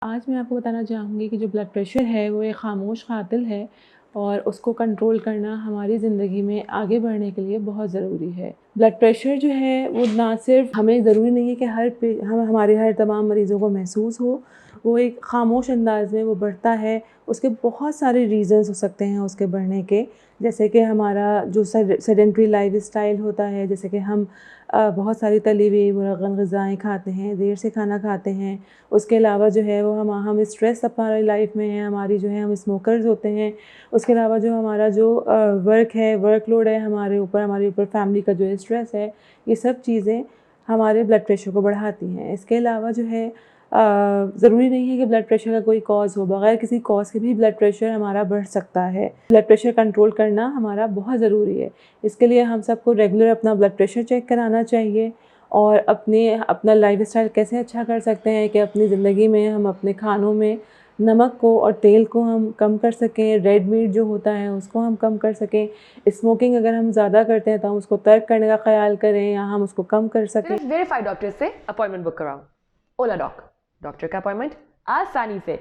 आज मैं आपको बताना चाहूँगी कि जो ब्लड प्रेशर है वो एक ख़ामोश क़ातिल है और उसको कंट्रोल करना हमारी ज़िंदगी में आगे बढ़ने के लिए बहुत ज़रूरी है। ब्लड प्रेशर जो है वो ना सिर्फ़ हमें ज़रूरी नहीं है कि हमारे हर तमाम मरीज़ों को महसूस हो, वो एक ख़ामोश अंदाज़ में वो बढ़ता है। उसके बहुत सारे रीज़न्स हो सकते हैं उसके बढ़ने के, जैसे कि हमारा जो सेडेंटरी लाइफ़स्टाइल होता है, जैसे कि हम बहुत सारी तली हुई मुरगन ग़िज़ाएँ खाते हैं, देर से खाना खाते हैं। उसके अलावा जो है वो हम स्ट्रेस हमारी लाइफ में है, हमारी जो है हम स्मोकर्स होते हैं। उसके अलावा जो हमारा जो वर्कलोड है हमारे ऊपर फैमिली का जो स्ट्रेस है, ये सब चीज़ें हमारे ब्लड प्रेशर को बढ़ाती हैं। इसके अलावा जो है ज़रूरी नहीं है कि ब्लड प्रेशर का कोई कॉज़ हो, बग़ैर किसी कॉज़ के भी ब्लड प्रेशर हमारा बढ़ सकता है। ब्लड प्रेशर कंट्रोल करना हमारा बहुत ज़रूरी है। इसके लिए हम सबको रेगुलर अपना ब्लड प्रेशर चेक कराना चाहिए और अपना लाइफ़स्टाइल कैसे अच्छा कर सकते हैं कि अपनी ज़िंदगी में हम अपने खानों में नमक को और तेल को हम कम कर सकें, रेड मीट जो होता है उसको हम कम कर सकें। स्मोकिंग अगर हम ज़्यादा करते हैं तो हम उसको तर्क करने का ख़्याल करें या हम उसको कम कर सकें। वेरीफाइड डॉक्टर से अपॉइंटमेंट बुक कराओ। ओला डॉक, डॉक्टर का अपॉइंटमेंट आसानी से।